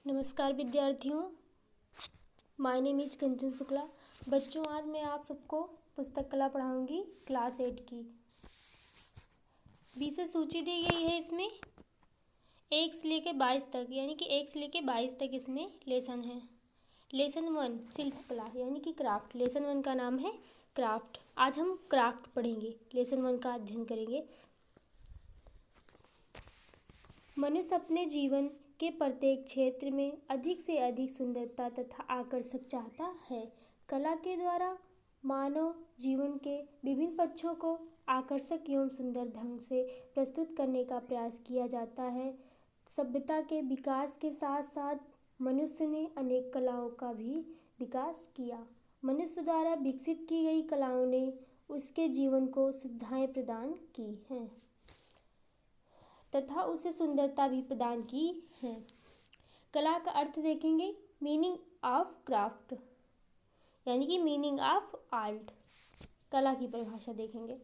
नमस्कार विद्यार्थियों, my name is कंचन शुक्ला। बच्चों, आज मैं आप सबको पुस्तक कला पढ़ाऊंगी क्लास 8 की। विषय सूची दी गई है इसमें 1 से लेकर 22 तक, यानी कि 1 से लेकर 22 तक इसमें लेसन है। लेसन 1 शिल्प कला यानी कि क्राफ्ट। लेसन 1 का नाम है क्राफ्ट। आज हम क्राफ्ट पढ़ेंगे, लेसन 1 का अध्ययन करेंगे। मनुष्य अपने जीवन के प्रत्येक क्षेत्र में अधिक से अधिक सुंदरता तथा आकर्षक चाहता है। कला के द्वारा मानव जीवन के विभिन्न पक्षों को आकर्षक एवं सुंदर ढंग से प्रस्तुत करने का प्रयास किया जाता है। सभ्यता के विकास के साथ साथ मनुष्य ने अनेक कलाओं का भी विकास किया। मनुष्य द्वारा विकसित की गई कलाओं ने उसके जीवन को सुविधाएं प्रदान की हैं तथा उसे सुंदरता भी प्रदान की है। कला का अर्थ देखेंगे, मीनिंग ऑफ क्राफ्ट यानी कि मीनिंग ऑफ आर्ट। कला की परिभाषा देखेंगे।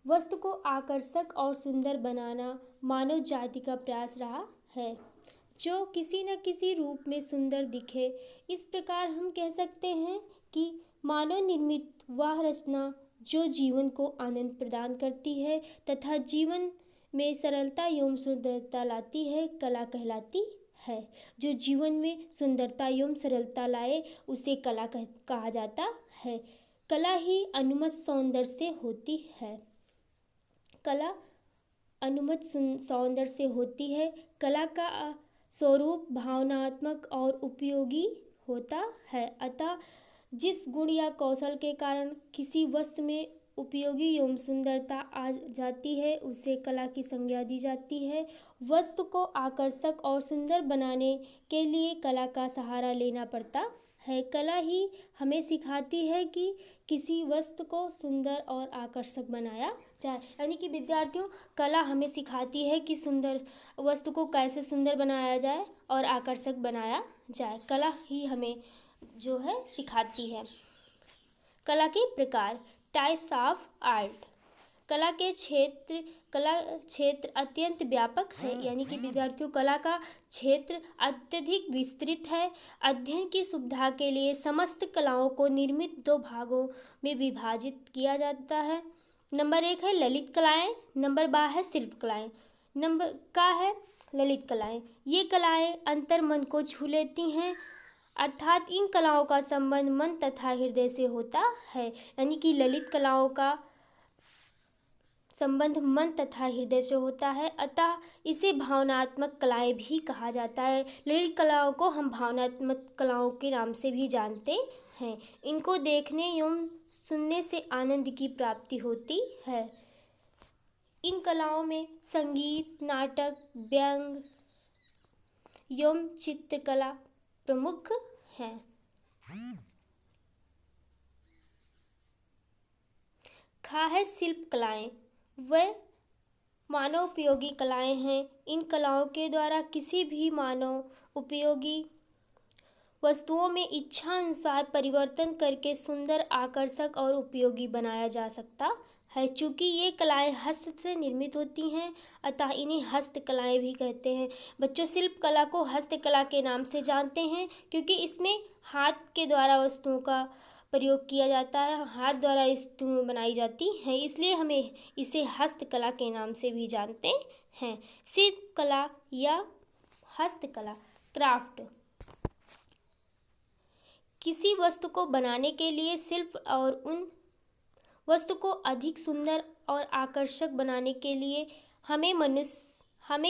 वस्तु को आकर्षक और सुंदर बनाना मानव जाति का प्रयास रहा है, जो किसी न किसी रूप में सुंदर दिखे। इस प्रकार हम कह सकते हैं कि मानव निर्मित वह रचना जो जीवन को आनंद प्रदान करती है तथा जीवन में सरलता एवं सुंदरता लाती है, कला कहलाती है। जो जीवन में सुंदरता एवं सरलता लाए उसे कला कहा जाता है। कला ही अनुमत सौंदर्य से होती है। कला अनुमत सौंदर्य से होती है। कला का स्वरूप भावनात्मक और उपयोगी होता है। अतः जिस गुण या कौशल के कारण किसी वस्तु में उपयोगी एवं सुंदरता आ जाती है उसे कला की संज्ञा दी जाती है। वस्तु को आकर्षक और सुंदर बनाने के लिए कला का सहारा लेना पड़ता है। कला ही हमें सिखाती है कि किसी वस्तु को सुंदर और आकर्षक बनाया जाए। यानी कि विद्यार्थियों, कला हमें सिखाती है कि सुंदर वस्तु को कैसे सुंदर बनाया जाए और आकर्षक बनाया जाए। कला ही हमें जो है सिखाती है। कला के प्रकार, टाइप्स ऑफ आर्ट। कला क्षेत्र अत्यंत व्यापक है। यानी कि विद्यार्थियों, कला का क्षेत्र अत्यधिक विस्तृत है। अध्ययन की सुविधा के लिए समस्त कलाओं को निर्मित 2 भागों में विभाजित किया जाता है। नंबर 1 है ललित कलाएं, नंबर 2 है शिल्प कलाएं। नंबर का है ललित कलाएं। ये कलाएं अंतर मन को छू लेती हैं, अर्थात इन कलाओं का संबंध मन तथा हृदय से होता है। यानी कि ललित कलाओं का संबंध मन तथा हृदय से होता है, अतः इसे भावनात्मक कलाएं भी कहा जाता है। ललित कलाओं को हम भावनात्मक कलाओं के नाम से भी जानते हैं। इनको देखने एवं सुनने से आनंद की प्राप्ति होती है। इन कलाओं में संगीत, नाटक, व्यंग एवं चित्रकला प्रमुख हैं। है शिल्प कलाएं। वह मानव उपयोगी कलाएं हैं। इन कलाओं के द्वारा किसी भी मानव उपयोगी वस्तुओं में इच्छा अनुसार परिवर्तन करके सुंदर, आकर्षक और उपयोगी बनाया जा सकता है। चूँकि ये कलाएं हस्त से निर्मित होती हैं, अतः इन्हें हस्तकलाएं भी कहते हैं। बच्चों, शिल्प कला को हस्तकला के नाम से जानते हैं क्योंकि इसमें हाथ के द्वारा वस्तुओं का प्रयोग किया जाता है, हाथ द्वारा वस्तुएं बनाई जाती हैं, इसलिए हमें इसे हस्तकला के नाम से भी जानते हैं। शिल्प कला या हस्तकला, क्राफ्ट। किसी वस्तु को बनाने के लिए शिल्प और उन वस्तु को अधिक सुंदर और आकर्षक बनाने के लिए हमें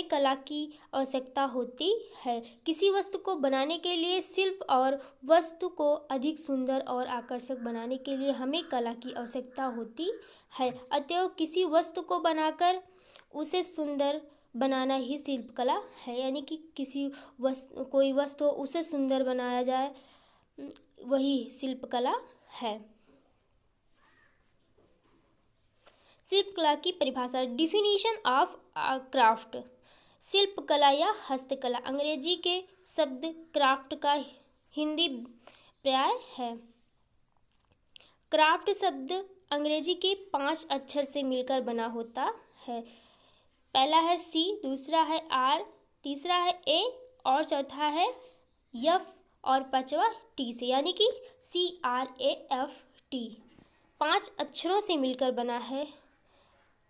कला की आवश्यकता होती है। किसी वस्तु को बनाने के लिए शिल्प और वस्तु को अधिक सुंदर और आकर्षक बनाने के लिए हमें कला की आवश्यकता होती है। अतएव किसी वस्तु को बनाकर उसे सुंदर बनाना ही शिल्प कला है। यानी कि कोई वस्तु उसे सुंदर बनाया जाए, वही शिल्प कला है। शिल्प कला की परिभाषा, डिफिनीशन ऑफ क्राफ्ट। शिल्प कला या हस्तकला अंग्रेजी के शब्द क्राफ्ट का हिंदी पर्याय है। क्राफ्ट शब्द अंग्रेजी के 5 अक्षर से मिलकर बना होता है। पहला है C, दूसरा है R, तीसरा है A और चौथा है यफ और पांचवा टी से, यानी कि CRAFT। 5 अक्षरों से मिलकर बना है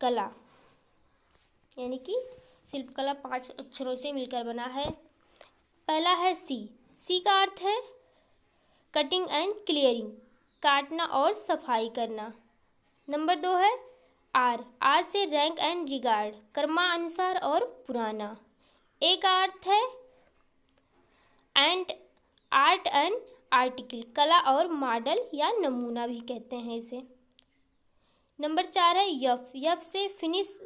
कला, यानी कि शिल्पकला 5 अक्षरों से मिलकर बना है। पहला है सी का अर्थ है कटिंग एंड क्लियरिंग, काटना और सफाई करना। नंबर 2 है आर से रैंक एंड रिगार्ड, क्रमानुसार और पुराना। ए का अर्थ है आर्ट एंड आर्टिकल, कला और मॉडल या नमूना भी कहते हैं इसे। नंबर 4 है यफ से फिनिश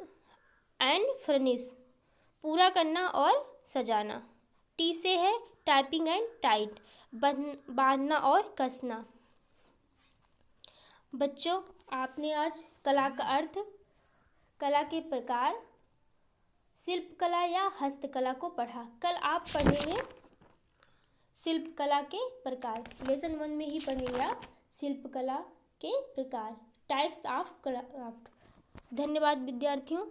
एंड फर्निश, पूरा करना और सजाना। टी से है टाइपिंग एंड टाइट, बांधना और कसना। बच्चों, आपने आज कला का अर्थ, कला के प्रकार, शिल्पकला या हस्तकला को पढ़ा। कल आप पढ़ेंगे शिल्पकला के प्रकार। लेसन 1 में ही पढ़ेंगे आप शिल्पकला के प्रकार, टाइप्स ऑफ क्राफ्ट। धन्यवाद विद्यार्थियों।